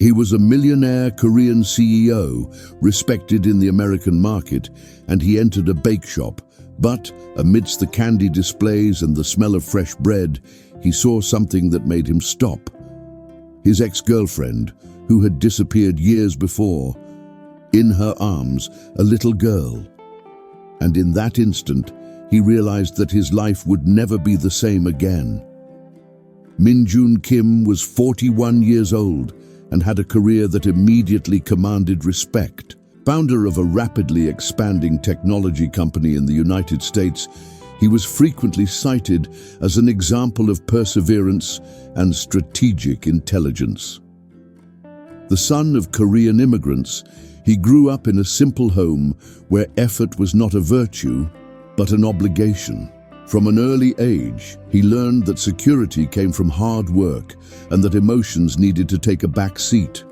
He was a millionaire Korean CEO, respected in the American market, and he entered a bake shop. But, amidst the candy displays and the smell of fresh bread, he saw something that made him stop. His ex-girlfriend, who had disappeared years before. In her arms, a little girl. And in that instant, he realized that his life would never be the same again. Min-jun Kim was 41 years old and had a career that immediately commanded respect. Founder of a rapidly expanding technology company in the United States, he was frequently cited as an example of perseverance and strategic intelligence. The son of Korean immigrants, he grew up in a simple home where effort was not a virtue, but an obligation. From an early age, he learned that security came from hard work and that emotions needed to take a back seat.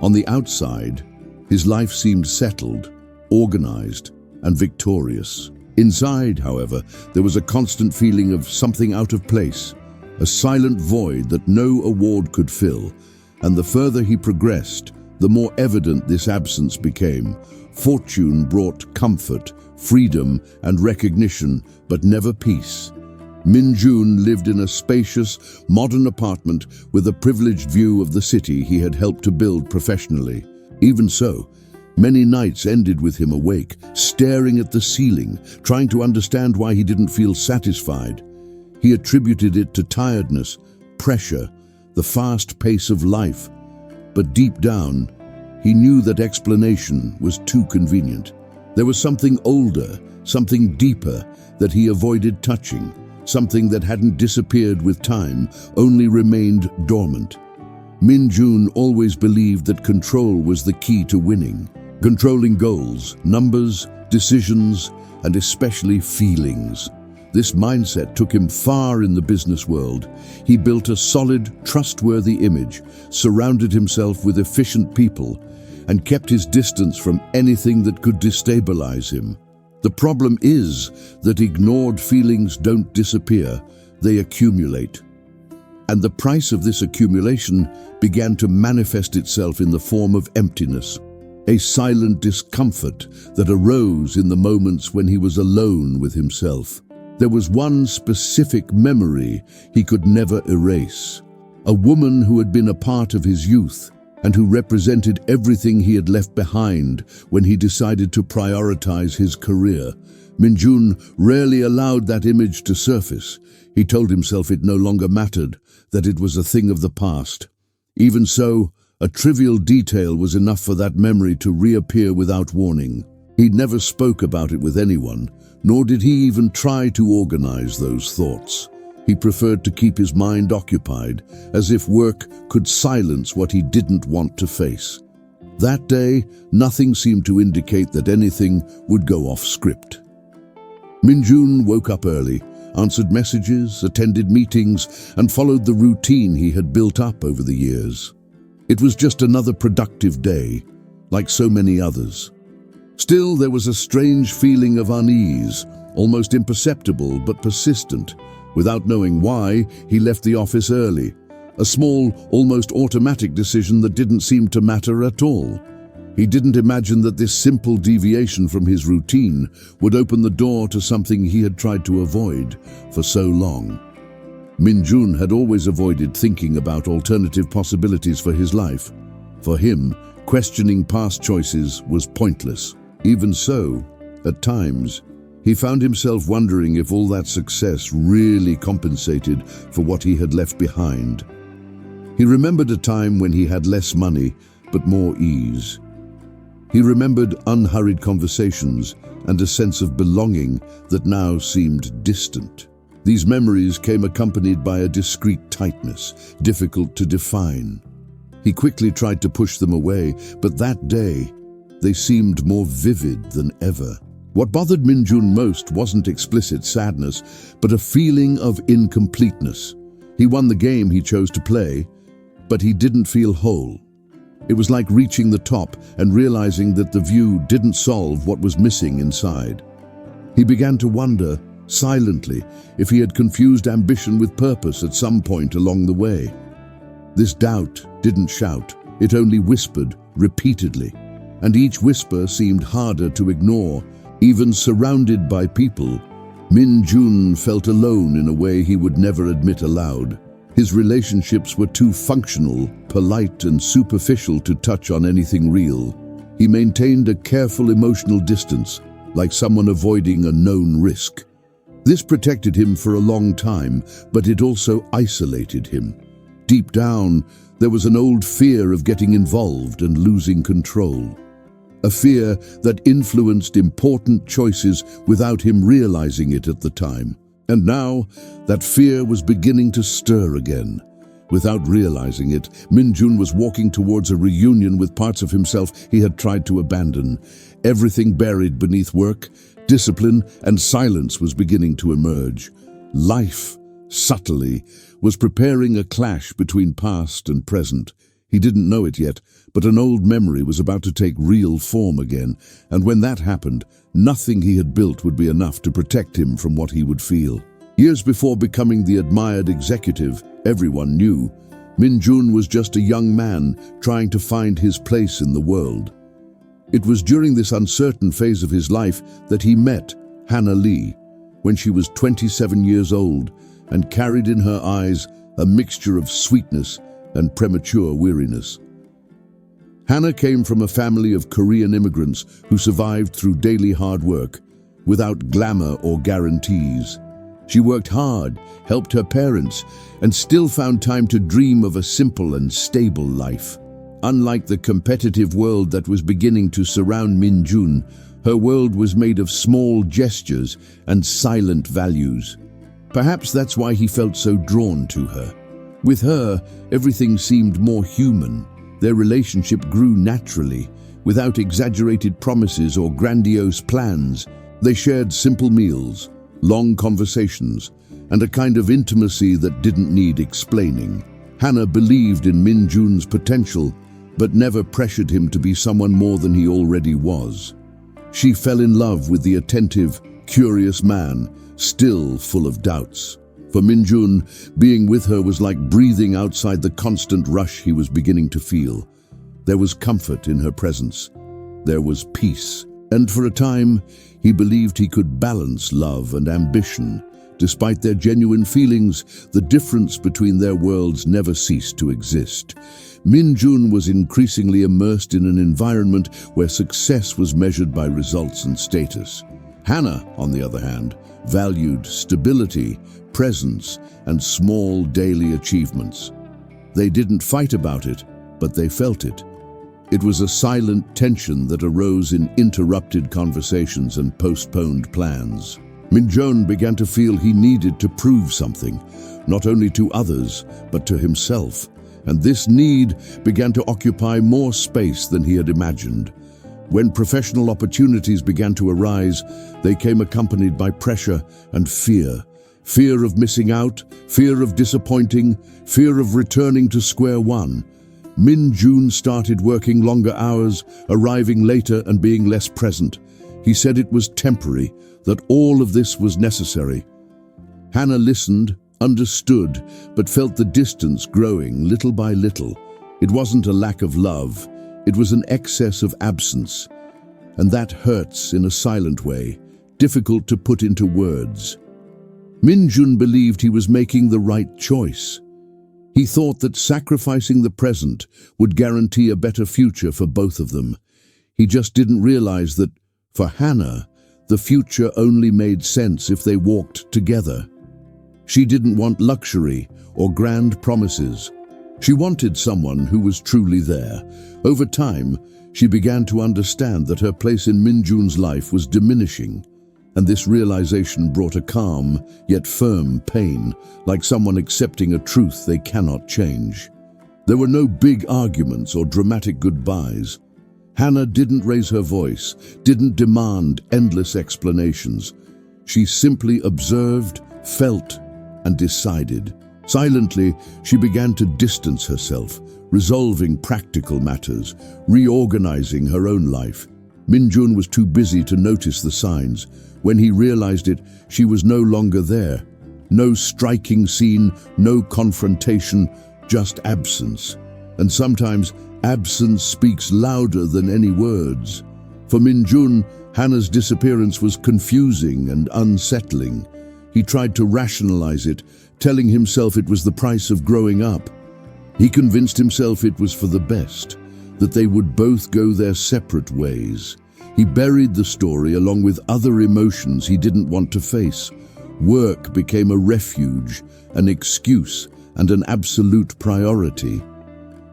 On the outside, his life seemed settled, organized, and victorious. Inside, however, there was a constant feeling of something out of place, a silent void that no award could fill. And the further he progressed, the more evident this absence became. Fortune brought comfort, freedom, and recognition, but never peace. Min-jun lived in a spacious, modern apartment with a privileged view of the city he had helped to build professionally. Even so, many nights ended with him awake, staring at the ceiling, trying to understand why he didn't feel satisfied. He attributed it to tiredness, pressure, the fast pace of life. But deep down, he knew that explanation was too convenient. There was something older, something deeper that he avoided touching, something that hadn't disappeared with time, only remained dormant. Min-jun always believed that control was the key to winning. Controlling goals, numbers, decisions, and especially feelings. This mindset took him far in the business world. He built a solid, trustworthy image, surrounded himself with efficient people, and kept his distance from anything that could destabilize him. The problem is that ignored feelings don't disappear, they accumulate. And the price of this accumulation began to manifest itself in the form of emptiness, a silent discomfort that arose in the moments when he was alone with himself. There was one specific memory he could never erase, a woman who had been a part of his youth, and who represented everything he had left behind when he decided to prioritize his career. Min-jun rarely allowed that image to surface. He told himself it no longer mattered, that it was a thing of the past. Even so, a trivial detail was enough for that memory to reappear without warning. He never spoke about it with anyone, nor did he even try to organize those thoughts. He preferred to keep his mind occupied, as if work could silence what he didn't want to face. That day, nothing seemed to indicate that anything would go off script. Min-jun woke up early, answered messages, attended meetings, and followed the routine he had built up over the years. It was just another productive day, like so many others. Still, there was a strange feeling of unease, almost imperceptible but persistent. Without knowing why, he left the office early, a small, almost automatic decision that didn't seem to matter at all. He didn't imagine that this simple deviation from his routine would open the door to something he had tried to avoid for so long. Min-jun had always avoided thinking about alternative possibilities for his life. For him, questioning past choices was pointless. Even so, at times, he found himself wondering if all that success really compensated for what he had left behind. He remembered a time when he had less money, but more ease. He remembered unhurried conversations and a sense of belonging that now seemed distant. These memories came accompanied by a discreet tightness, difficult to define. He quickly tried to push them away, but that day, they seemed more vivid than ever. What bothered Min-jun most wasn't explicit sadness, but a feeling of incompleteness. He won the game he chose to play, but he didn't feel whole. It was like reaching the top and realizing that the view didn't solve what was missing inside. He began to wonder, silently, if he had confused ambition with purpose at some point along the way. This doubt didn't shout. It only whispered repeatedly, and each whisper seemed harder to ignore. Even surrounded by people, Min Jun felt alone in a way he would never admit aloud. His relationships were too functional, polite, and superficial to touch on anything real. He maintained a careful emotional distance, like someone avoiding a known risk. This protected him for a long time, but it also isolated him. Deep down, there was an old fear of getting involved and losing control. A fear that influenced important choices without him realizing it at the time. And now, that fear was beginning to stir again. Without realizing it, Min Jun was walking towards a reunion with parts of himself he had tried to abandon. Everything buried beneath work, discipline, and silence was beginning to emerge. Life, subtly, was preparing a clash between past and present. He didn't know it yet, but an old memory was about to take real form again, and when that happened, nothing he had built would be enough to protect him from what he would feel. Years before becoming the admired executive everyone knew, Min Jun was just a young man trying to find his place in the world. It was during this uncertain phase of his life that he met Hannah Lee, when she was 27 years old and carried in her eyes a mixture of sweetness and premature weariness. Hannah came from a family of Korean immigrants who survived through daily hard work, without glamour or guarantees. She worked hard, helped her parents, and still found time to dream of a simple and stable life. Unlike the competitive world that was beginning to surround Min Jun, her world was made of small gestures and silent values. Perhaps that's why he felt so drawn to her. With her, everything seemed more human. Their relationship grew naturally, without exaggerated promises or grandiose plans. They shared simple meals, long conversations, and a kind of intimacy that didn't need explaining. Hannah believed in Min Jun's potential, but never pressured him to be someone more than he already was. She fell in love with the attentive, curious man, still full of doubts. For Min Jun, being with her was like breathing outside the constant rush he was beginning to feel. There was comfort in her presence. There was peace. And for a time, he believed he could balance love and ambition. Despite their genuine feelings, the difference between their worlds never ceased to exist. Min Jun was increasingly immersed in an environment where success was measured by results and status. Hannah, on the other hand, valued stability, presence, and small daily achievements. They didn't fight about it, but they felt it. It was a silent tension that arose in interrupted conversations and postponed plans. Min Jun began to feel he needed to prove something, not only to others, but to himself. And this need began to occupy more space than he had imagined. When professional opportunities began to arise, they came accompanied by pressure and fear. Fear of missing out, fear of disappointing, fear of returning to square one. Min Jun started working longer hours, arriving later and being less present. He said it was temporary, that all of this was necessary. Hannah listened, understood, but felt the distance growing little by little. It wasn't a lack of love, it was an excess of absence. And that hurts in a silent way, difficult to put into words. Min Jun believed he was making the right choice. He thought that sacrificing the present would guarantee a better future for both of them. He just didn't realize that, for Hannah, the future only made sense if they walked together. She didn't want luxury or grand promises. She wanted someone who was truly there. Over time, she began to understand that her place in Min Jun's life was diminishing, and this realization brought a calm, yet firm pain, like someone accepting a truth they cannot change. There were no big arguments or dramatic goodbyes. Hannah didn't raise her voice, didn't demand endless explanations. She simply observed, felt, and decided. Silently, she began to distance herself, resolving practical matters, reorganizing her own life. Min Jun was too busy to notice the signs. When he realized it, she was no longer there. No striking scene, no confrontation, just absence. And sometimes Absence speaks louder than any words. For Min-jun, Hannah's disappearance was confusing and unsettling. He tried to rationalize it, telling himself it was the price of growing up. He convinced himself it was for the best, that they would both go their separate ways. He buried the story along with other emotions he didn't want to face. Work became a refuge, an excuse, and an absolute priority.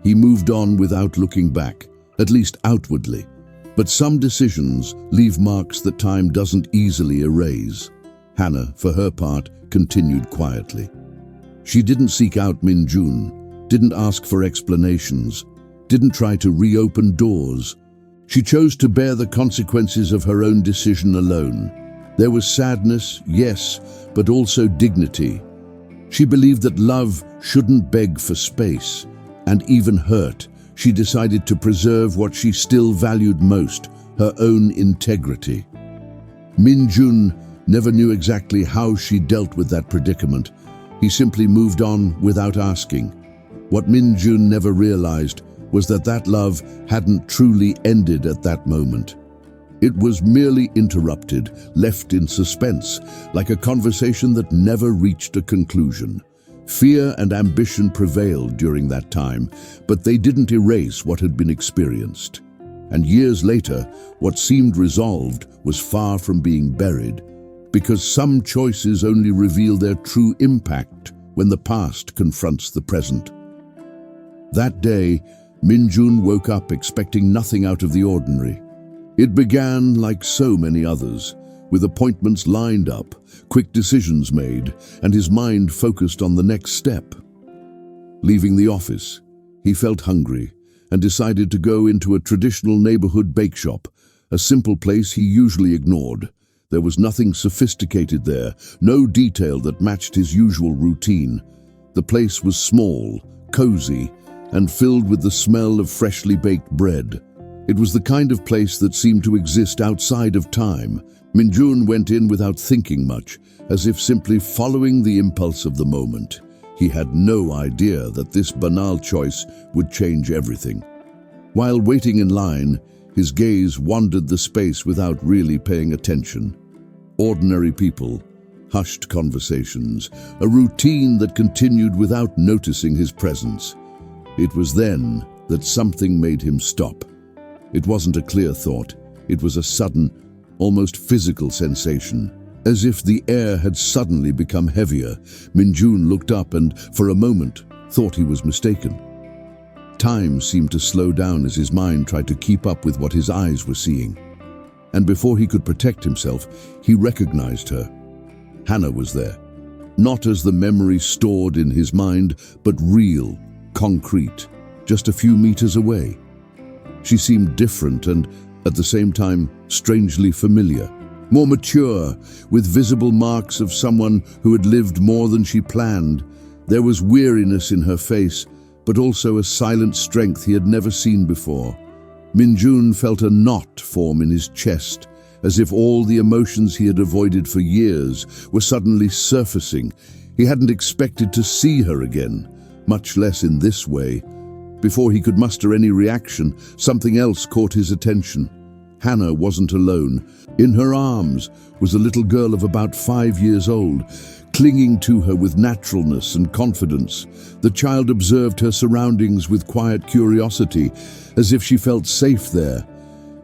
He moved on without looking back, at least outwardly. But some decisions leave marks that time doesn't easily erase. Hannah, for her part, continued quietly. She didn't seek out Min-jun, didn't ask for explanations, didn't try to reopen doors. She chose to bear the consequences of her own decision alone. There was sadness, yes, but also dignity. She believed that love shouldn't beg for space, and even hurt. She decided to preserve what she still valued most, her own integrity. Min-jun never knew exactly how she dealt with that predicament. He simply moved on without asking. What Min-jun never realized was that love hadn't truly ended at that moment. It was merely interrupted, left in suspense, like a conversation that never reached a conclusion. Fear and ambition prevailed during that time, but they didn't erase what had been experienced. And years later, what seemed resolved was far from being buried, because some choices only reveal their true impact when the past confronts the present. That day, Min-jun woke up expecting nothing out of the ordinary. It began like so many others, with appointments lined up, quick decisions made, and his mind focused on the next step. Leaving the office, he felt hungry and decided to go into a traditional neighborhood bake shop, a simple place he usually ignored. There was nothing sophisticated there, no detail that matched his usual routine. The place was small, cozy, and filled with the smell of freshly baked bread. It was the kind of place that seemed to exist outside of time. Min-jun went in without thinking much, as if simply following the impulse of the moment. He had no idea that this banal choice would change everything. While waiting in line, his gaze wandered the space without really paying attention. Ordinary people, hushed conversations, a routine that continued without noticing his presence. It was then that something made him stop. It wasn't a clear thought. It was a sudden, almost physical sensation. As if the air had suddenly become heavier, Min-jun looked up and, for a moment, thought he was mistaken. Time seemed to slow down as his mind tried to keep up with what his eyes were seeing. And before he could protect himself, he recognized her. Hannah was there, not as the memory stored in his mind, but real, concrete, just a few meters away. She seemed different and, at the same time, strangely familiar. More mature, with visible marks of someone who had lived more than she planned. There was weariness in her face, but also a silent strength he had never seen before. Min-jun felt a knot form in his chest, as if all the emotions he had avoided for years were suddenly surfacing. He hadn't expected to see her again, much less in this way. Before he could muster any reaction, something else caught his attention. Hannah wasn't alone. In her arms was a little girl of about 5 years old, clinging to her with naturalness and confidence. The child observed her surroundings with quiet curiosity, as if she felt safe there.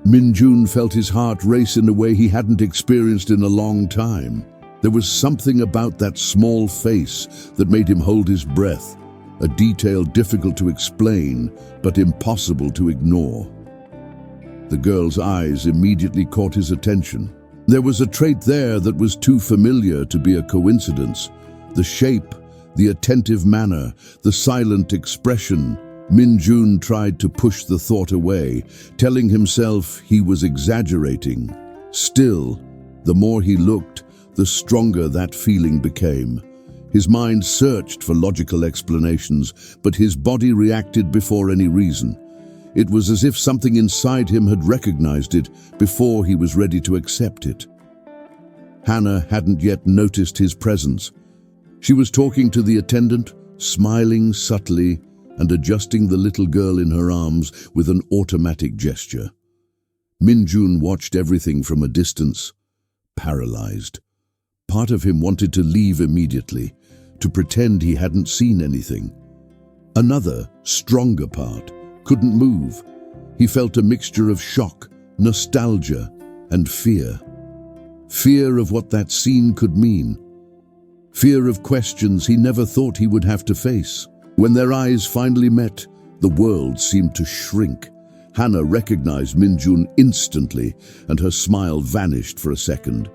Min-jun felt his heart race in a way he hadn't experienced in a long time. There was something about that small face that made him hold his breath, a detail difficult to explain, but impossible to ignore. The girl's eyes immediately caught his attention. There was a trait there that was too familiar to be a coincidence. The shape, the attentive manner, the silent expression. Min-jun tried to push the thought away, telling himself he was exaggerating. Still, the more he looked, the stronger that feeling became. His mind searched for logical explanations, but his body reacted before any reason. It was as if something inside him had recognized it before he was ready to accept it. Hannah hadn't yet noticed his presence. She was talking to the attendant, smiling subtly, and adjusting the little girl in her arms with an automatic gesture. Min-jun watched everything from a distance, paralyzed. Part of him wanted to leave immediately, to pretend he hadn't seen anything. Another, stronger part, couldn't move. He felt a mixture of shock, nostalgia, and fear. Fear of what that scene could mean. Fear of questions he never thought he would have to face. When their eyes finally met, the world seemed to shrink. Hannah recognized Min-jun instantly, and her smile vanished for a second.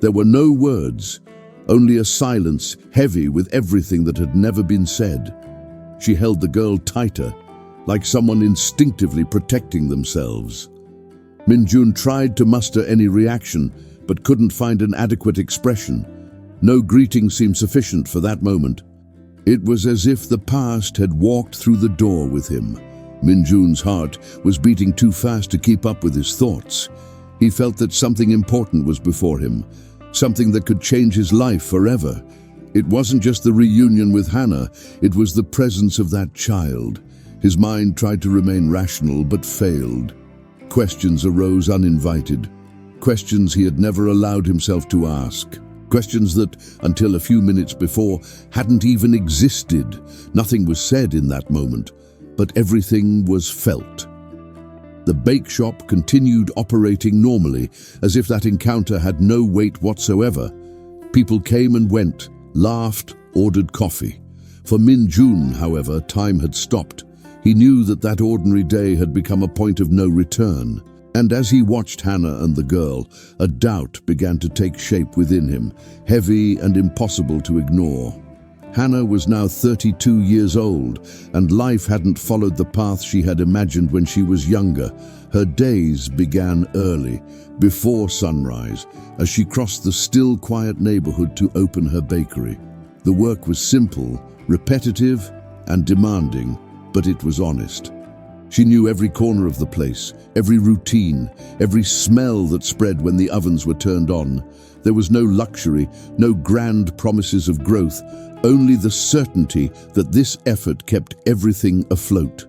There were no words, only a silence heavy with everything that had never been said. She held the girl tighter, like someone instinctively protecting themselves. Min-jun tried to muster any reaction, but couldn't find an adequate expression. No greeting seemed sufficient for that moment. It was as if the past had walked through the door with him. Min-jun's heart was beating too fast to keep up with his thoughts. He felt that something important was before him, something that could change his life forever. It wasn't just the reunion with Hannah, it was the presence of that child. His mind tried to remain rational but failed. Questions arose uninvited. Questions he had never allowed himself to ask. Questions that, until a few minutes before, hadn't even existed. Nothing was said in that moment, but everything was felt. The bake shop continued operating normally, as if that encounter had no weight whatsoever. People came and went, laughed, ordered coffee. For Min-jun, however, time had stopped. He knew that that ordinary day had become a point of no return. And as he watched Hannah and the girl, a doubt began to take shape within him, heavy and impossible to ignore. Hannah was now 32 years old, and life hadn't followed the path she had imagined when she was younger. Her days began early, before sunrise, as she crossed the still quiet neighborhood to open her bakery. The work was simple, repetitive, and demanding, but it was honest. She knew every corner of the place, every routine, every smell that spread when the ovens were turned on. There was no luxury, no grand promises of growth, only the certainty that this effort kept everything afloat.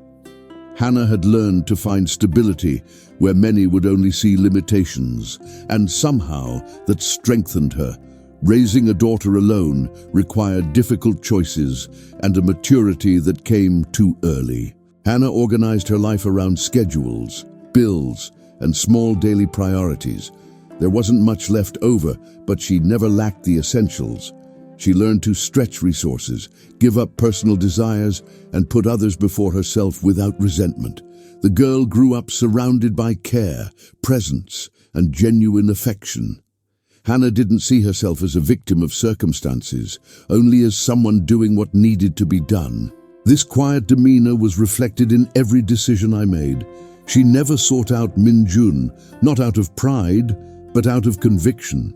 Hannah had learned to find stability where many would only see limitations, and somehow that strengthened her. Raising a daughter alone required difficult choices and a maturity that came too early. Hannah organized her life around schedules, bills, and small daily priorities. There wasn't much left over, but she never lacked the essentials. She learned to stretch resources, give up personal desires, and put others before herself without resentment. The girl grew up surrounded by care, presence, and genuine affection. Hannah didn't see herself as a victim of circumstances, only as someone doing what needed to be done. This quiet demeanor was reflected in every decision I made. She never sought out Min-jun, not out of pride, but out of conviction.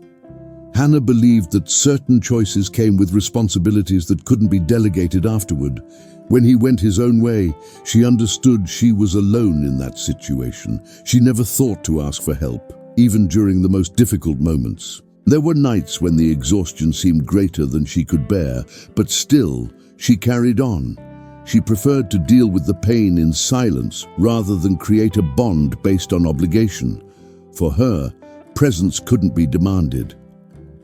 Hannah believed that certain choices came with responsibilities that couldn't be delegated afterward. When he went his own way, she understood she was alone in that situation. She never thought to ask for help, even during the most difficult moments. There were nights when the exhaustion seemed greater than she could bear, but still, she carried on. She preferred to deal with the pain in silence rather than create a bond based on obligation. For her, presence couldn't be demanded.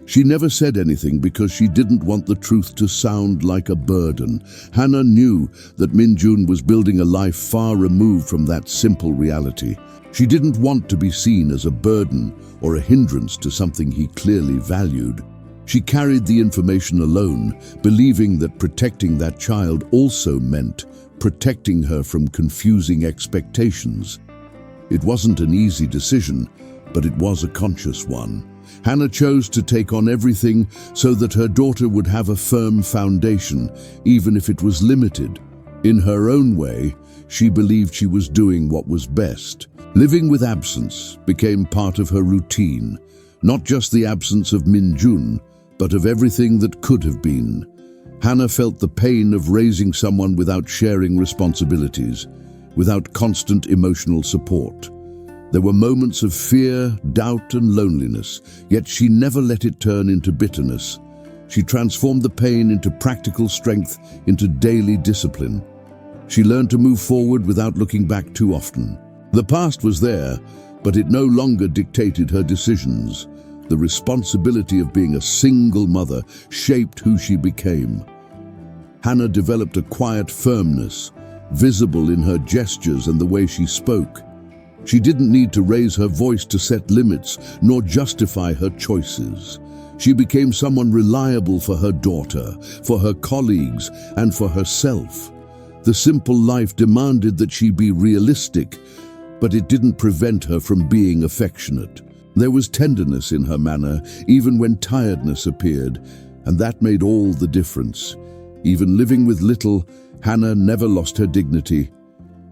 She never said anything because she didn't want the truth to sound like a burden. Hannah knew that Min-jun was building a life far removed from that simple reality. She didn't want to be seen as a burden or a hindrance to something he clearly valued. She carried the information alone, believing that protecting that child also meant protecting her from confusing expectations. It wasn't an easy decision, but it was a conscious one. Hannah chose to take on everything so that her daughter would have a firm foundation, even if it was limited. In her own way, she believed she was doing what was best. Living with absence became part of her routine, not just the absence of Min-jun, but of everything that could have been. Hannah felt the pain of raising someone without sharing responsibilities, without constant emotional support. There were moments of fear, doubt, and loneliness, yet she never let it turn into bitterness. She transformed the pain into practical strength, into daily discipline. She learned to move forward without looking back too often. The past was there, but it no longer dictated her decisions. The responsibility of being a single mother shaped who she became. Hannah developed a quiet firmness, visible in her gestures and the way she spoke. She didn't need to raise her voice to set limits, nor justify her choices. She became someone reliable for her daughter, for her colleagues, and for herself. The simple life demanded that she be realistic, but it didn't prevent her from being affectionate. There was tenderness in her manner, even when tiredness appeared, and that made all the difference. Even living with little, Hannah never lost her dignity.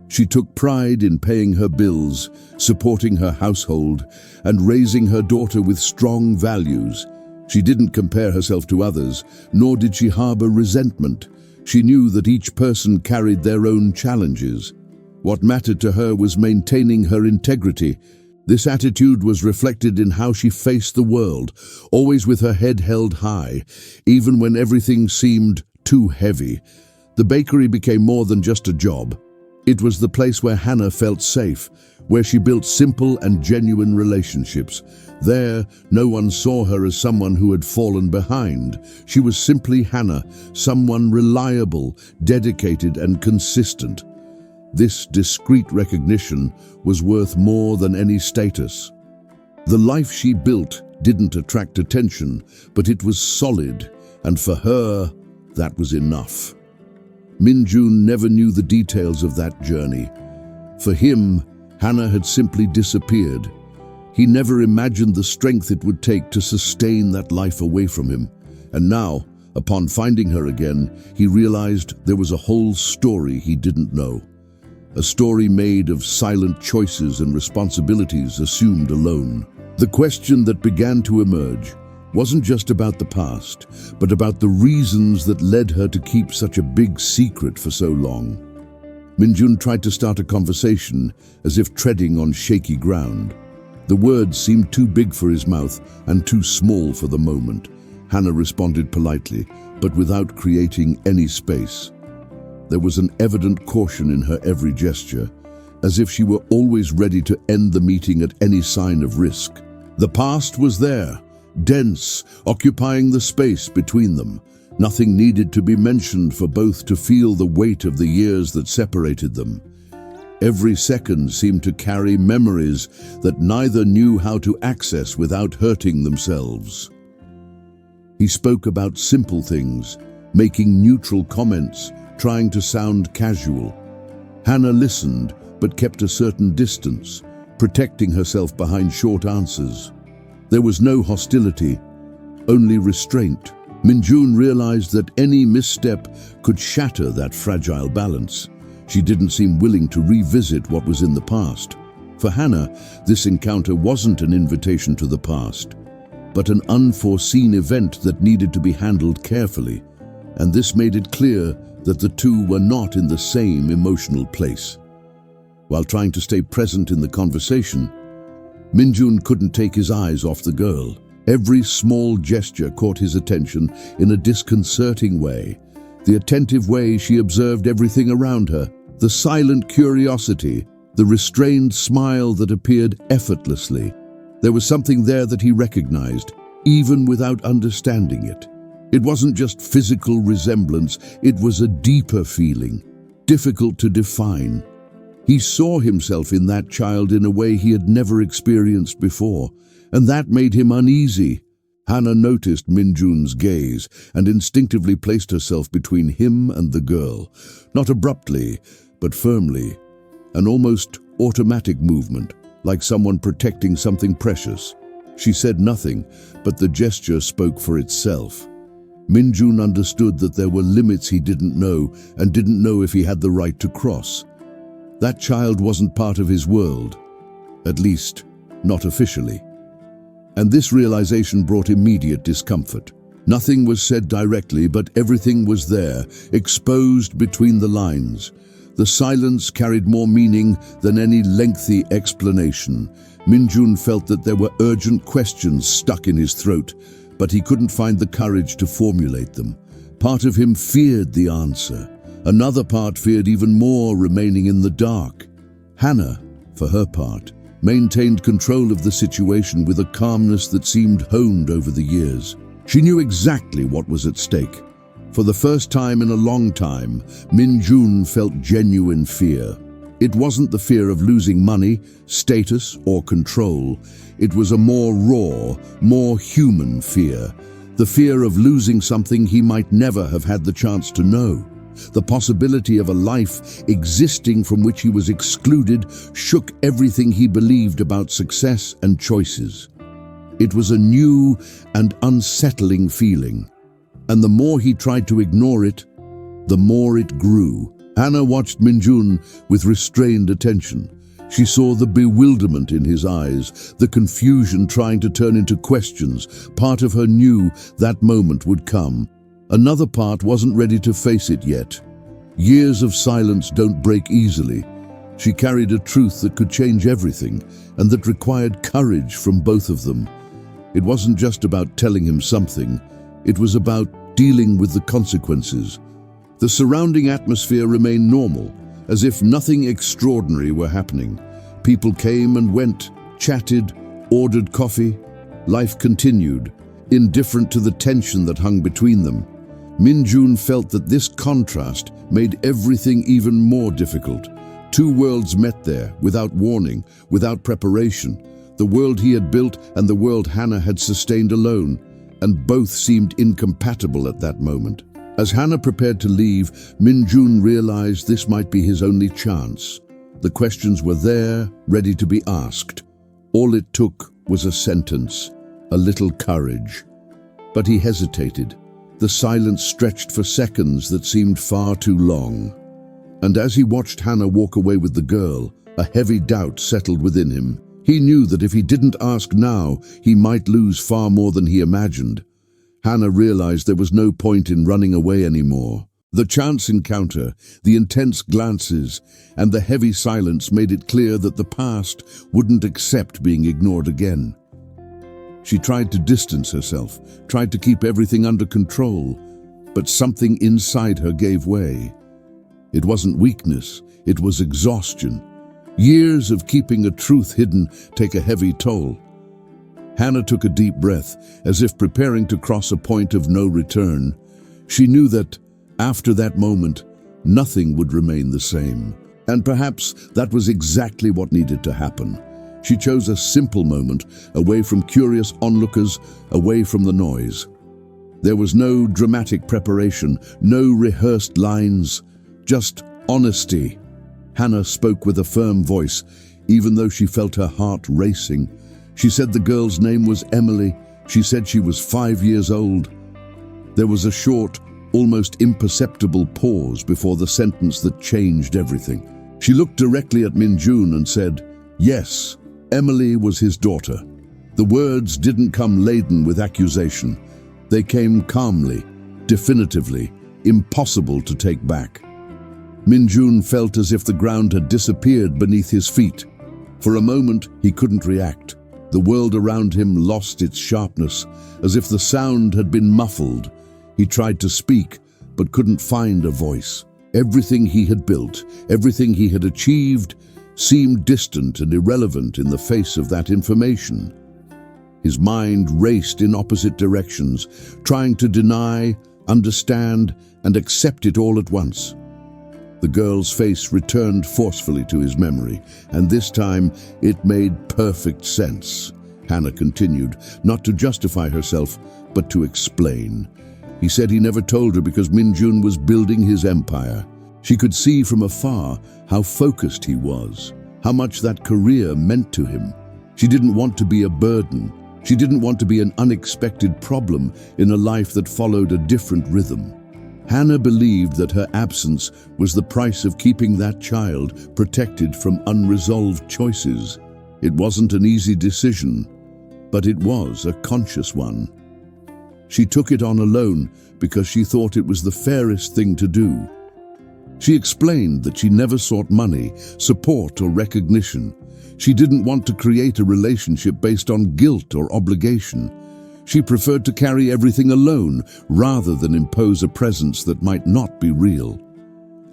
She took pride in paying her bills, supporting her household, and raising her daughter with strong values. She didn't compare herself to others, nor did she harbor resentment. She knew that each person carried their own challenges. What mattered to her was maintaining her integrity. This attitude was reflected in how she faced the world, always with her head held high, even when everything seemed too heavy. The bakery became more than just a job. It was the place where Hannah felt safe, where she built simple and genuine relationships. There, no one saw her as someone who had fallen behind. She was simply Hannah, someone reliable, dedicated, and consistent. This discreet recognition was worth more than any status. The life she built didn't attract attention, but it was solid, and for her, that was enough. Minjun never knew the details of that journey. For him, Hannah had simply disappeared. He never imagined the strength it would take to sustain that life away from him. And now, upon finding her again, he realized there was a whole story he didn't know. A story made of silent choices and responsibilities assumed alone. The question that began to emerge wasn't just about the past, but about the reasons that led her to keep such a big secret for so long. Minjun tried to start a conversation, as if treading on shaky ground. The words seemed too big for his mouth and too small for the moment. Hannah responded politely, but without creating any space. There was an evident caution in her every gesture, as if she were always ready to end the meeting at any sign of risk. The past was there, dense, occupying the space between them. Nothing needed to be mentioned for both to feel the weight of the years that separated them. Every second seemed to carry memories that neither knew how to access without hurting themselves. He spoke about simple things, making neutral comments, trying to sound casual. Hannah listened, but kept a certain distance, protecting herself behind short answers. There was no hostility, only restraint. Minjun realized that any misstep could shatter that fragile balance. She didn't seem willing to revisit what was in the past. For Hannah, this encounter wasn't an invitation to the past, but an unforeseen event that needed to be handled carefully. And this made it clear that the two were not in the same emotional place. While trying to stay present in the conversation, Minjun couldn't take his eyes off the girl. Every small gesture caught his attention in a disconcerting way. The attentive way she observed everything around her, the silent curiosity, the restrained smile that appeared effortlessly. There was something there that he recognized, even without understanding it. It wasn't just physical resemblance, it was a deeper feeling, difficult to define. He saw himself in that child in a way he had never experienced before, and that made him uneasy. Hannah noticed Minjun's gaze and instinctively placed herself between him and the girl, not abruptly, but firmly, an almost automatic movement, like someone protecting something precious. She said nothing, but the gesture spoke for itself. Minjun understood that there were limits he didn't know and didn't know if he had the right to cross. That child wasn't part of his world, at least not officially. And this realization brought immediate discomfort. Nothing was said directly, but everything was there, exposed between the lines. The silence carried more meaning than any lengthy explanation. Minjun felt that there were urgent questions stuck in his throat, but he couldn't find the courage to formulate them. Part of him feared the answer, Another part feared even more remaining in the dark. Hannah, for her part, maintained control of the situation with a calmness that seemed honed over the years. She knew exactly what was at stake. For the first time in a long time, Min-jun felt genuine fear. It wasn't the fear of losing money, status, or control. It was a more raw, more human fear. The fear of losing something he might never have had the chance to know. The possibility of a life existing from which he was excluded shook everything he believed about success and choices. It was a new and unsettling feeling, and the more he tried to ignore it, the more it grew. Hannah watched Min-jun with restrained attention. She saw the bewilderment in his eyes, the confusion trying to turn into questions. Part of her knew that moment would come. Another part wasn't ready to face it yet. Years of silence don't break easily. She carried a truth that could change everything, and that required courage from both of them. It wasn't just about telling him something. It was about dealing with the consequences. The surrounding atmosphere remained normal, as if nothing extraordinary were happening. People came and went, chatted, ordered coffee. Life continued, indifferent to the tension that hung between them. Min-jun felt that this contrast made everything even more difficult. Two worlds met there, without warning, without preparation. The world he had built and the world Hannah had sustained alone, and both seemed incompatible at that moment. As Hannah prepared to leave, Min-jun realized this might be his only chance. The questions were there, ready to be asked. All it took was a sentence, a little courage. But he hesitated. The silence stretched for seconds that seemed far too long. And as he watched Hannah walk away with the girl, a heavy doubt settled within him. He knew that if he didn't ask now, he might lose far more than he imagined. Hannah realized there was no point in running away anymore. The chance encounter, the intense glances, and the heavy silence made it clear that the past wouldn't accept being ignored again. She tried to distance herself, tried to keep everything under control, but something inside her gave way. It wasn't weakness, it was exhaustion. Years of keeping a truth hidden take a heavy toll. Hannah took a deep breath, as if preparing to cross a point of no return. She knew that, after that moment, nothing would remain the same. And perhaps that was exactly what needed to happen. She chose a simple moment, away from curious onlookers, away from the noise. There was no dramatic preparation, no rehearsed lines, just honesty. Hannah spoke with a firm voice, even though she felt her heart racing. She said the girl's name was Emily. She said she was 5 years old. There was a short, almost imperceptible pause before the sentence that changed everything. She looked directly at Min-jun and said, "Yes, Emily was his daughter." The words didn't come laden with accusation. They came calmly, definitively, impossible to take back. Min-jun felt as if the ground had disappeared beneath his feet. For a moment, he couldn't react. The world around him lost its sharpness, as if the sound had been muffled. He tried to speak, but couldn't find a voice. Everything he had built, everything he had achieved, seemed distant and irrelevant in the face of that information. His mind raced in opposite directions, trying to deny, understand, and accept it all at once. The girl's face returned forcefully to his memory, and this time it made perfect sense. Hannah continued, not to justify herself, but to explain. He said he never told her because Min-jun was building his empire. She could see from afar how focused he was, how much that career meant to him. She didn't want to be a burden. She didn't want to be an unexpected problem in a life that followed a different rhythm. Hannah believed that her absence was the price of keeping that child protected from unresolved choices. It wasn't an easy decision, but it was a conscious one. She took it on alone because she thought it was the fairest thing to do. She explained that she never sought money, support, or recognition. She didn't want to create a relationship based on guilt or obligation. She preferred to carry everything alone rather than impose a presence that might not be real.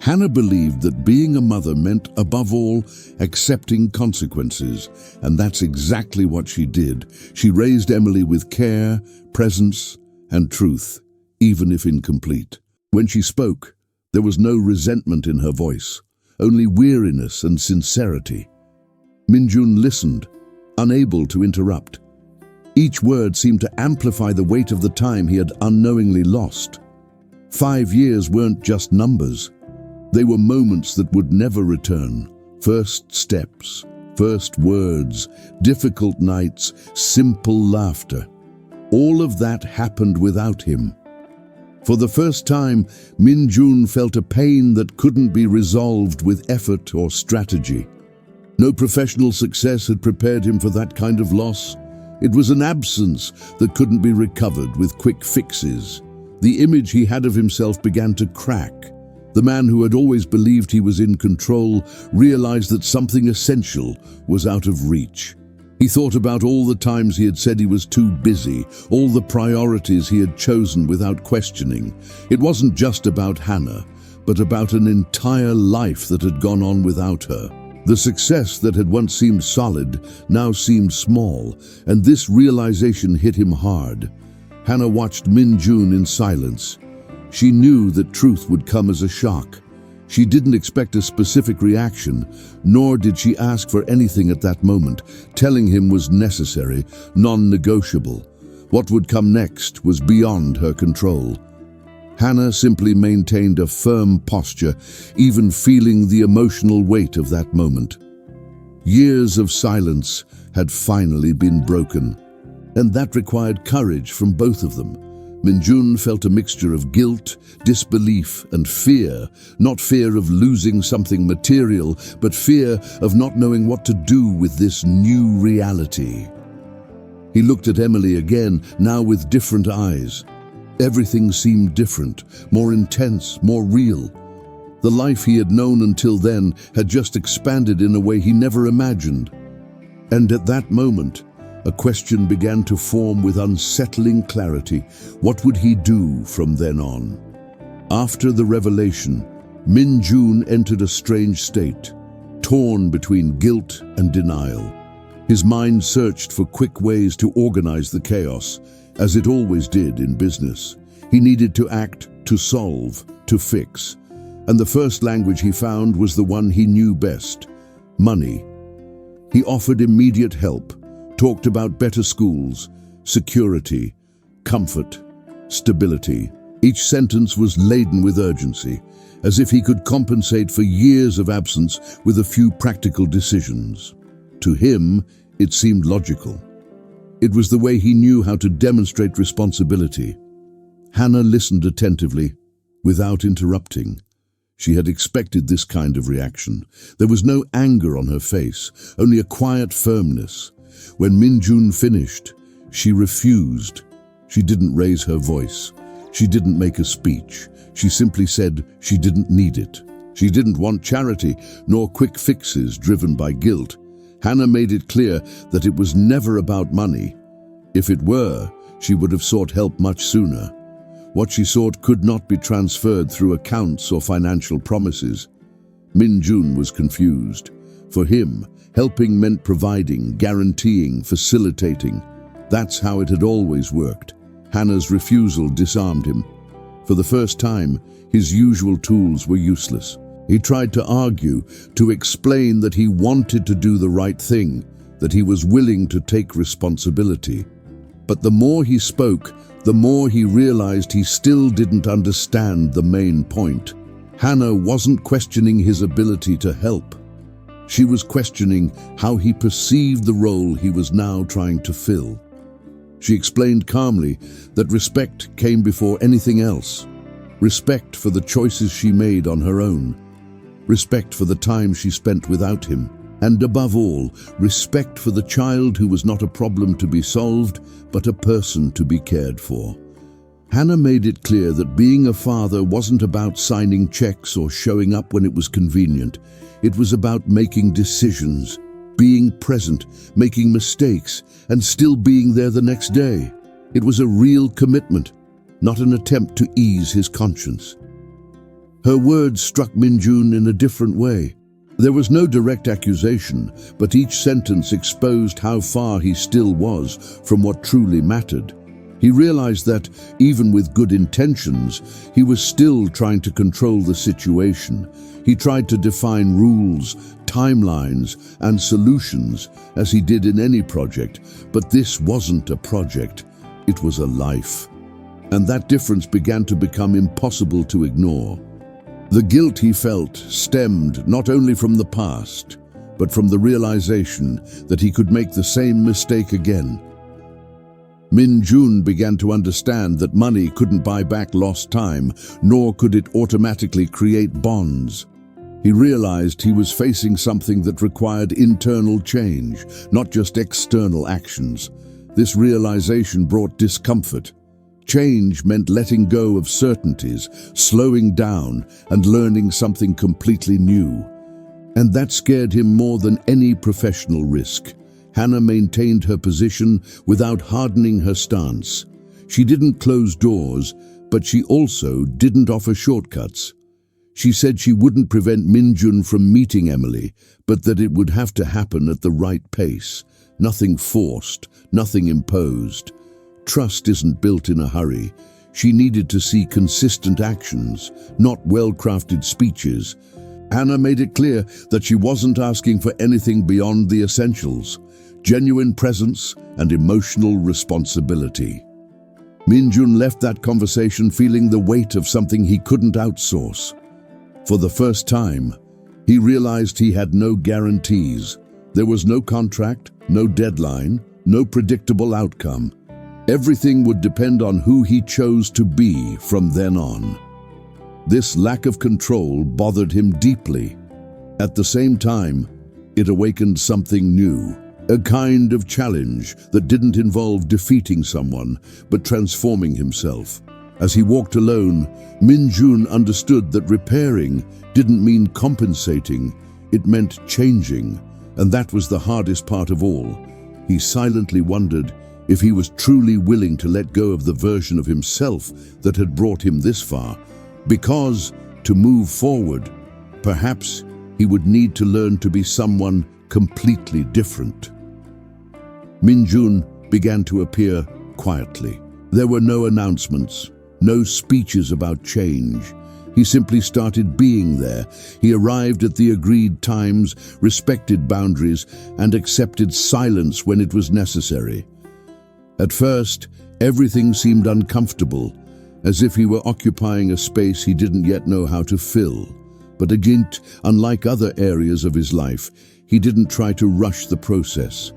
Hannah believed that being a mother meant, above all, accepting consequences, and that's exactly what she did. She raised Emily with care, presence, and truth, even if incomplete. When she spoke, there was no resentment in her voice, only weariness and sincerity. Minjun listened, unable to interrupt. Each word seemed to amplify the weight of the time he had unknowingly lost. 5 years weren't just numbers. They were moments that would never return. First steps, first words, difficult nights, simple laughter. All of that happened without him. For the first time, Minjun felt a pain that couldn't be resolved with effort or strategy. No professional success had prepared him for that kind of loss. It was an absence that couldn't be recovered with quick fixes. The image he had of himself began to crack. The man who had always believed he was in control realized that something essential was out of reach. He thought about all the times he had said he was too busy, all the priorities he had chosen without questioning. It wasn't just about Hannah, but about an entire life that had gone on without her. The success that had once seemed solid now seemed small, and this realization hit him hard. Hannah watched Minjun in silence. She knew that truth would come as a shock. She didn't expect a specific reaction, nor did she ask for anything at that moment. Telling him was necessary, non-negotiable. What would come next was beyond her control. Hannah simply maintained a firm posture, even feeling the emotional weight of that moment. Years of silence had finally been broken, and that required courage from both of them. Minjun felt a mixture of guilt, disbelief, and fear. Not fear of losing something material, but fear of not knowing what to do with this new reality. He looked at Emily again, now with different eyes. Everything seemed different, more intense, more real. The life he had known until then had just expanded in a way he never imagined. And at that moment, a question began to form with unsettling clarity. What would he do from then on? After the revelation, Minjun entered a strange state, torn between guilt and denial. His mind searched for quick ways to organize the chaos, as it always did in business. He needed to act, to solve, to fix. And the first language he found was the one he knew best: money. He offered immediate help, talked about better schools, security, comfort, stability. Each sentence was laden with urgency, as if he could compensate for years of absence with a few practical decisions. To him, it seemed logical. It was the way he knew how to demonstrate responsibility. Hannah listened attentively, without interrupting. She had expected this kind of reaction. There was no anger on her face, only a quiet firmness. When Minjun finished, she refused. She didn't raise her voice. She didn't make a speech. She simply said she didn't need it. She didn't want charity, nor quick fixes driven by guilt. Hannah made it clear that it was never about money. If it were, she would have sought help much sooner. What she sought could not be transferred through accounts or financial promises. Minjun was confused. For him, helping meant providing, guaranteeing, facilitating. That's how it had always worked. Hannah's refusal disarmed him. For the first time, his usual tools were useless. He tried to argue, to explain that he wanted to do the right thing, that he was willing to take responsibility. But the more he spoke, the more he realized he still didn't understand the main point. Hannah wasn't questioning his ability to help. She was questioning how he perceived the role he was now trying to fill. She explained calmly that respect came before anything else. Respect for the choices she made on her own. Respect for the time she spent without him. And above all, respect for the child who was not a problem to be solved, but a person to be cared for. Hannah made it clear that being a father wasn't about signing checks or showing up when it was convenient. It was about making decisions, being present, making mistakes, and still being there the next day. It was a real commitment, not an attempt to ease his conscience. Her words struck Minjun in a different way. There was no direct accusation, but each sentence exposed how far he still was from what truly mattered. He realized that, even with good intentions, he was still trying to control the situation. He tried to define rules, timelines, and solutions, as he did in any project, but this wasn't a project, it was a life. And that difference began to become impossible to ignore. The guilt he felt stemmed not only from the past, but from the realization that he could make the same mistake again. Minjun began to understand that money couldn't buy back lost time, nor could it automatically create bonds. He realized he was facing something that required internal change, not just external actions. This realization brought discomfort. Change meant letting go of certainties, slowing down, and learning something completely new. And that scared him more than any professional risk. Hannah maintained her position without hardening her stance. She didn't close doors, but she also didn't offer shortcuts. She said she wouldn't prevent Minjun from meeting Emily, but that it would have to happen at the right pace. Nothing forced, nothing imposed. Trust isn't built in a hurry. She needed to see consistent actions, not well-crafted speeches. Hannah made it clear that she wasn't asking for anything beyond the essentials: genuine presence and emotional responsibility. Minjun left that conversation feeling the weight of something he couldn't outsource. For the first time, he realized he had no guarantees. There was no contract, no deadline, no predictable outcome. Everything would depend on who he chose to be from then on. This lack of control bothered him deeply. At the same time, it awakened something new, a kind of challenge that didn't involve defeating someone, but transforming himself. As he walked alone, Minjun understood that repairing didn't mean compensating, it meant changing, and that was the hardest part of all. He silently wondered if he was truly willing to let go of the version of himself that had brought him this far, because, to move forward, perhaps he would need to learn to be someone completely different. Minjun began to appear quietly. There were no announcements, no speeches about change. He simply started being there. He arrived at the agreed times, respected boundaries, and accepted silence when it was necessary. At first, everything seemed uncomfortable, as if he were occupying a space he didn't yet know how to fill. But again, unlike other areas of his life, he didn't try to rush the process.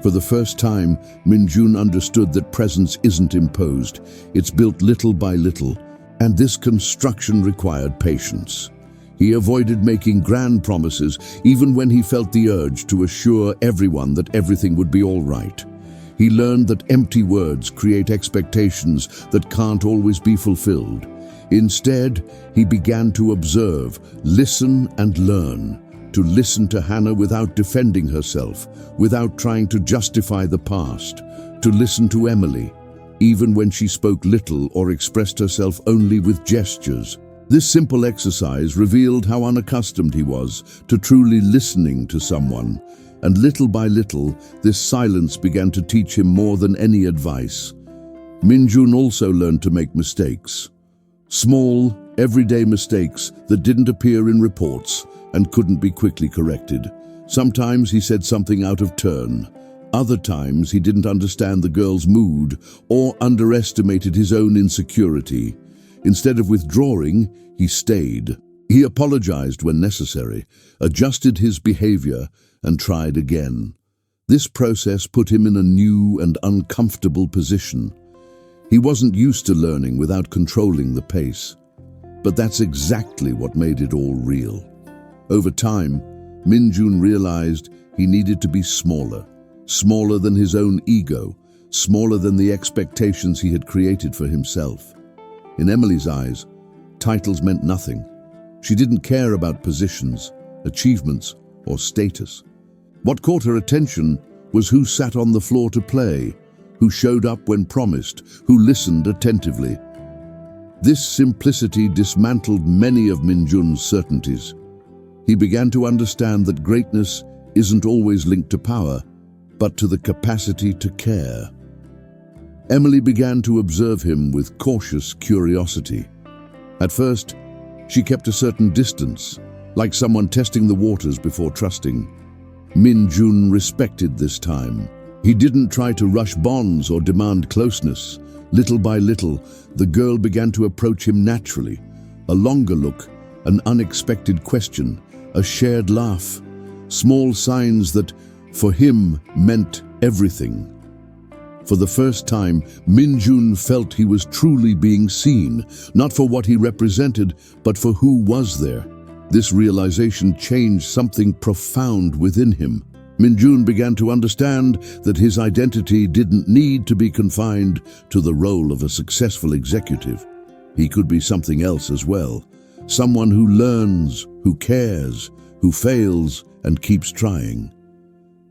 For the first time, Minjun understood that presence isn't imposed, it's built little by little, and this construction required patience. He avoided making grand promises, even when he felt the urge to assure everyone that everything would be all right. He learned that empty words create expectations that can't always be fulfilled. Instead, he began to observe, listen and learn, to listen to Hannah without defending herself, without trying to justify the past, to listen to Emily, even when she spoke little or expressed herself only with gestures. This simple exercise revealed how unaccustomed he was to truly listening to someone, and little by little, this silence began to teach him more than any advice. Minjun also learned to make mistakes. Small, everyday mistakes that didn't appear in reports and couldn't be quickly corrected. Sometimes he said something out of turn. Other times he didn't understand the girl's mood or underestimated his own insecurity. Instead of withdrawing, he stayed. He apologized when necessary, adjusted his behavior, and tried again. This process put him in a new and uncomfortable position. He wasn't used to learning without controlling the pace. But that's exactly what made it all real. Over time, Minjun realized he needed to be smaller than his own ego, smaller than the expectations he had created for himself. In Emily's eyes, titles meant nothing. She didn't care about positions, achievements, or status. What caught her attention was who sat on the floor to play, who showed up when promised, who listened attentively. This simplicity dismantled many of Minjun's certainties. He began to understand that greatness isn't always linked to power, but to the capacity to care. Emily began to observe him with cautious curiosity. At first, she kept a certain distance, like someone testing the waters before trusting. Minjun respected this time. He didn't try to rush bonds or demand closeness. Little by little, the girl began to approach him naturally. A longer look, an unexpected question, a shared laugh. Small signs that, for him, meant everything. For the first time, Minjun felt he was truly being seen, not for what he represented, but for who was there. This realization changed something profound within him. Minjun began to understand that his identity didn't need to be confined to the role of a successful executive. He could be something else as well. Someone who learns, who cares, who fails, and keeps trying.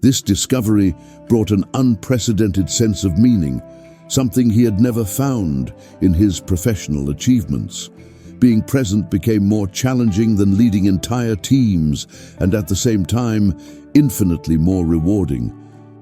This discovery brought an unprecedented sense of meaning, something he had never found in his professional achievements. Being present became more challenging than leading entire teams, and at the same time, infinitely more rewarding.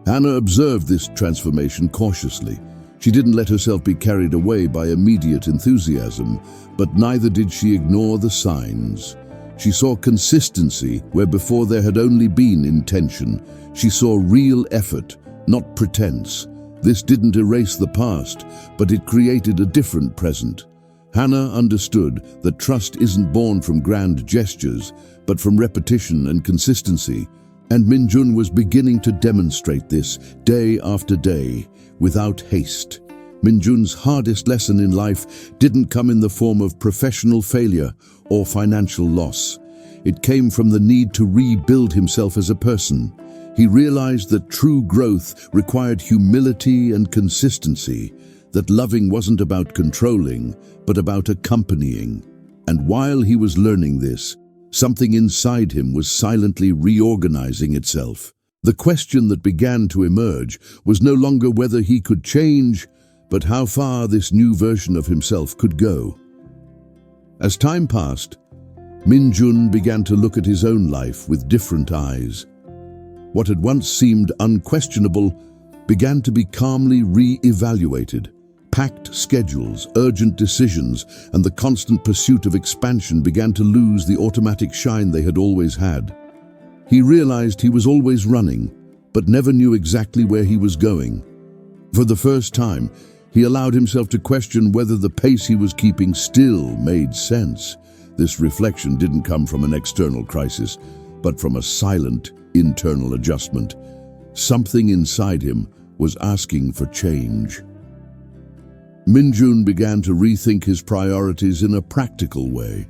Hannah observed this transformation cautiously. She didn't let herself be carried away by immediate enthusiasm, but neither did she ignore the signs. She saw consistency where before there had only been intention. She saw real effort, not pretense. This didn't erase the past, but it created a different present. Hannah understood that trust isn't born from grand gestures, but from repetition and consistency, and Minjun was beginning to demonstrate this day after day, without haste. Minjun's hardest lesson in life didn't come in the form of professional failure or financial loss. It came from the need to rebuild himself as a person. He realized that true growth required humility and consistency, that loving wasn't about controlling, but about accompanying. And while he was learning this, something inside him was silently reorganizing itself. The question that began to emerge was no longer whether he could change, but how far this new version of himself could go. As time passed, Minjun began to look at his own life with different eyes. What had once seemed unquestionable began to be calmly re-evaluated. Packed schedules, urgent decisions, and the constant pursuit of expansion began to lose the automatic shine they had always had. He realized he was always running, but never knew exactly where he was going. For the first time, he allowed himself to question whether the pace he was keeping still made sense. This reflection didn't come from an external crisis, but from a silent, internal adjustment. Something inside him was asking for change. Minjun began to rethink his priorities in a practical way.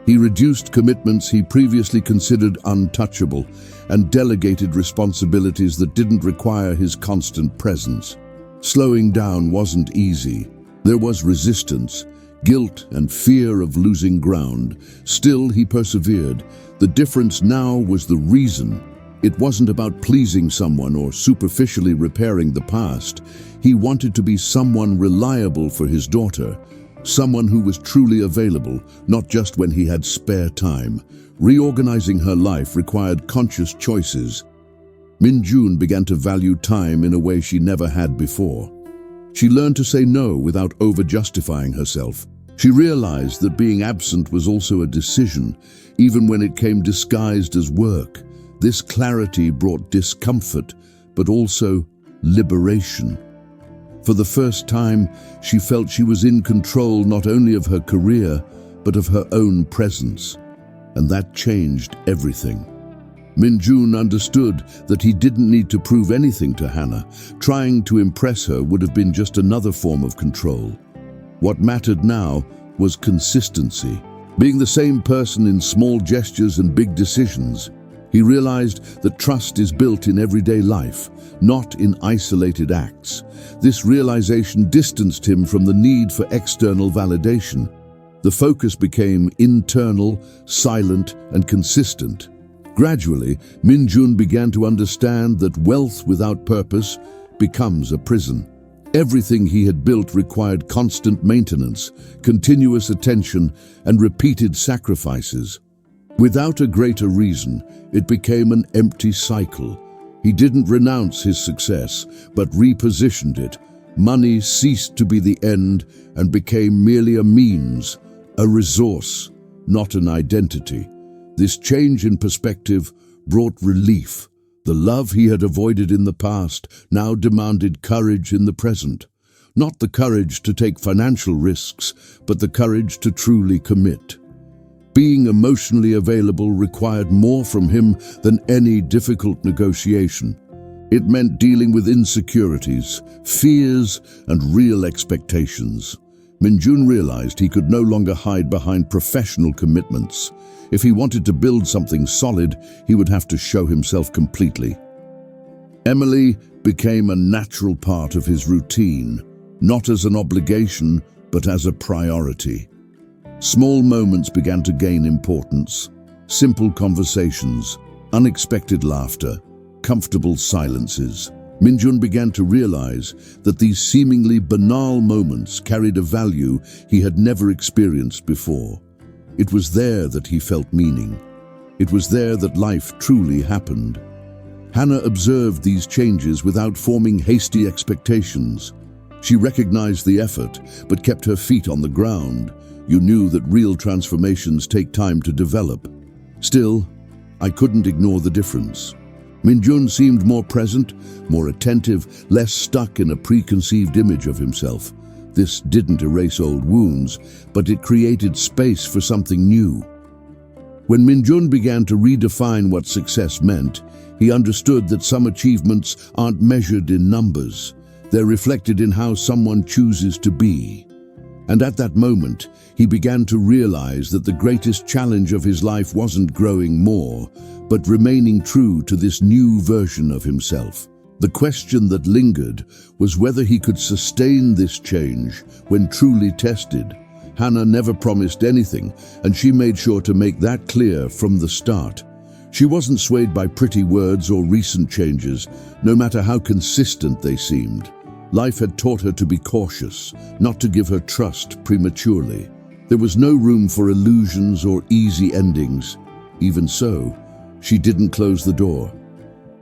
He reduced commitments he previously considered untouchable and delegated responsibilities that didn't require his constant presence. Slowing down wasn't easy. There was resistance, guilt, and fear of losing ground. Still, he persevered. The difference now was the reason. It wasn't about pleasing someone or superficially repairing the past. He wanted to be someone reliable for his daughter, someone who was truly available, not just when he had spare time. Reorganizing her life required conscious choices. Minjun began to value time in a way she never had before. She learned to say no without over-justifying herself. She realized that being absent was also a decision, even when it came disguised as work. This clarity brought discomfort, but also liberation. For the first time, she felt she was in control not only of her career, but of her own presence. And that changed everything. Minjun understood that he didn't need to prove anything to Hannah. Trying to impress her would have been just another form of control. What mattered now was consistency, being the same person in small gestures and big decisions. He realized that trust is built in everyday life, not in isolated acts. This realization distanced him from the need for external validation. The focus became internal, silent, and consistent. Gradually, Minjun began to understand that wealth without purpose becomes a prison. Everything he had built required constant maintenance, continuous attention, and repeated sacrifices. Without a greater reason, it became an empty cycle. He didn't renounce his success, but repositioned it. Money ceased to be the end and became merely a means, a resource, not an identity. This change in perspective brought relief. The love he had avoided in the past now demanded courage in the present. Not the courage to take financial risks, but the courage to truly commit. Being emotionally available required more from him than any difficult negotiation. It meant dealing with insecurities, fears, and real expectations. Minjun realized he could no longer hide behind professional commitments. If he wanted to build something solid, he would have to show himself completely. Emily became a natural part of his routine, not as an obligation, but as a priority. Small moments began to gain importance. Simple conversations, unexpected laughter, comfortable silences. Minjun began to realize that these seemingly banal moments carried a value he had never experienced before. It was there that he felt meaning. It was there that life truly happened. Hannah observed these changes without forming hasty expectations. She recognized the effort, but kept her feet on the ground. You knew that real transformations take time to develop. Still, I couldn't ignore the difference. Minjun seemed more present, more attentive, less stuck in a preconceived image of himself. This didn't erase old wounds, but it created space for something new. When Minjun began to redefine what success meant, he understood that some achievements aren't measured in numbers. They're reflected in how someone chooses to be. And at that moment, he began to realize that the greatest challenge of his life wasn't growing more, but remaining true to this new version of himself. The question that lingered was whether he could sustain this change when truly tested. Hannah never promised anything, and she made sure to make that clear from the start. She wasn't swayed by pretty words or recent changes, no matter how consistent they seemed. Life had taught her to be cautious, not to give her trust prematurely. There was no room for illusions or easy endings. Even so, she didn't close the door.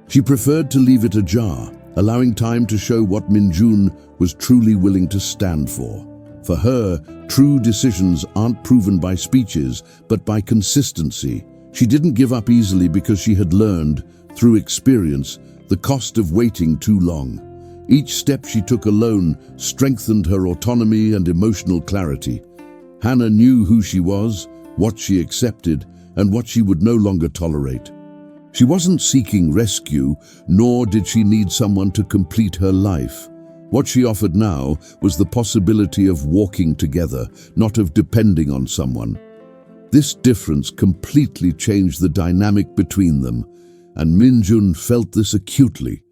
She preferred to leave it ajar, allowing time to show what Minjun was truly willing to stand for. For her, true decisions aren't proven by speeches, but by consistency. She didn't give up easily because she had learned, through experience, the cost of waiting too long. Each step she took alone strengthened her autonomy and emotional clarity. Hannah knew who she was, what she accepted, and what she would no longer tolerate. She wasn't seeking rescue, nor did she need someone to complete her life. What she offered now was the possibility of walking together, not of depending on someone. This difference completely changed the dynamic between them, and Minjun felt this acutely.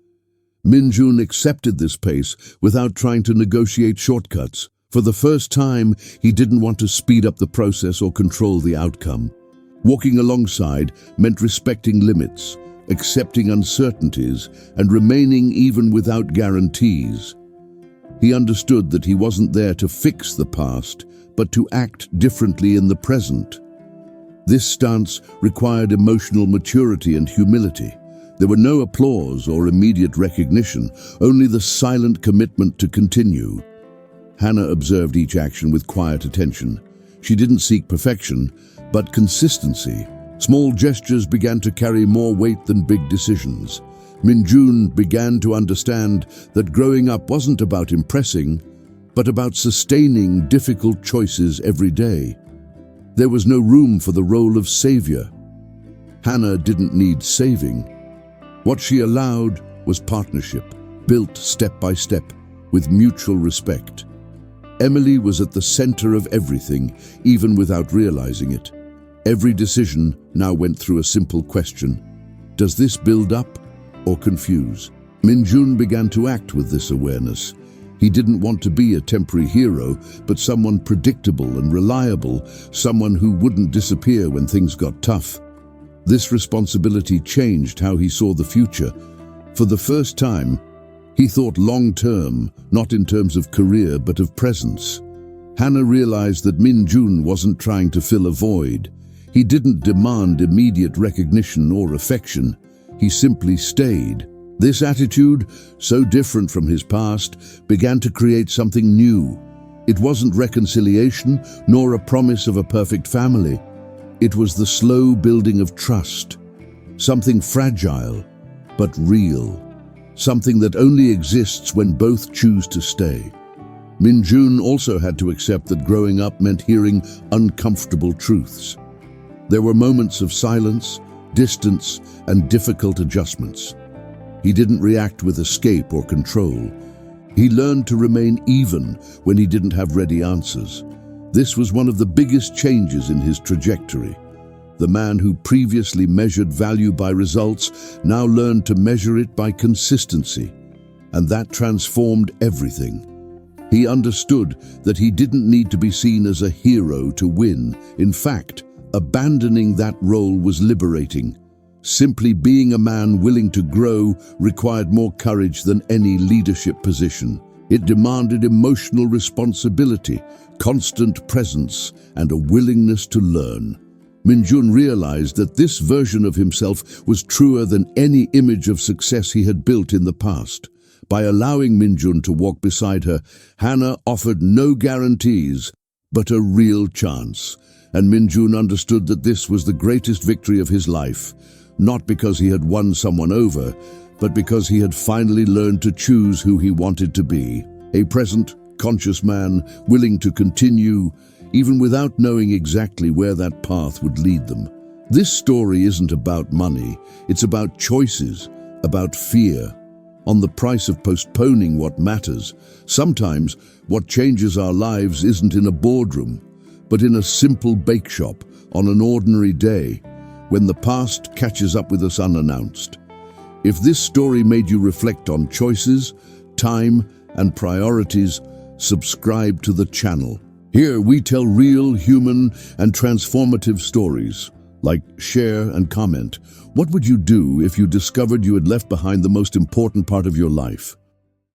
Minjun accepted this pace without trying to negotiate shortcuts. For the first time, he didn't want to speed up the process or control the outcome. Walking alongside meant respecting limits, accepting uncertainties, and remaining even without guarantees. He understood that he wasn't there to fix the past, but to act differently in the present. This stance required emotional maturity and humility. There were no applause or immediate recognition, only the silent commitment to continue. Hannah observed each action with quiet attention. She didn't seek perfection, but consistency. Small gestures began to carry more weight than big decisions. Minjun began to understand that growing up wasn't about impressing, but about sustaining difficult choices every day. There was no room for the role of savior. Hannah didn't need saving. What she allowed was partnership, built step by step, with mutual respect. Emily was at the center of everything, even without realizing it. Every decision now went through a simple question: does this build up or confuse? Minjun began to act with this awareness. He didn't want to be a temporary hero, but someone predictable and reliable, someone who wouldn't disappear when things got tough. This responsibility changed how he saw the future. For the first time, He thought long-term, not in terms of career but of presence. Hannah realized that Min Jun wasn't trying to fill a void. He didn't demand immediate recognition or affection. He simply stayed. This attitude, so different from his past, began to create something new. It wasn't reconciliation, nor a promise of a perfect family. It was the slow building of trust. Something fragile, but real. Something that only exists when both choose to stay. Min Jun also had to accept that growing up meant hearing uncomfortable truths. There were moments of silence, distance, and difficult adjustments. He didn't react with escape or control. He learned to remain even when he didn't have ready answers. This was one of the biggest changes in his trajectory. The man who previously measured value by results now learned to measure it by consistency, and that transformed everything. He understood that he didn't need to be seen as a hero to win. In fact, abandoning that role was liberating. Simply being a man willing to grow required more courage than any leadership position. It demanded emotional responsibility, constant presence, and a willingness to learn. Min Jun realized that this version of himself was truer than any image of success he had built in the past. By allowing Min Jun to walk beside her, Hannah offered no guarantees, but a real chance. And Min Jun understood that this was the greatest victory of his life, not because he had won someone over, but because he had finally learned to choose who he wanted to be. A present, conscious man, willing to continue, even without knowing exactly where that path would lead them. This story isn't about money, it's about choices, about fear, on the price of postponing what matters. Sometimes what changes our lives isn't in a boardroom, but in a simple bake shop on an ordinary day, when the past catches up with us unannounced. If this story made you reflect on choices, time, and priorities, subscribe to the channel. Here we tell real, human, and transformative stories. Like, share, and comment. What would you do if you discovered you had left behind the most important part of your life?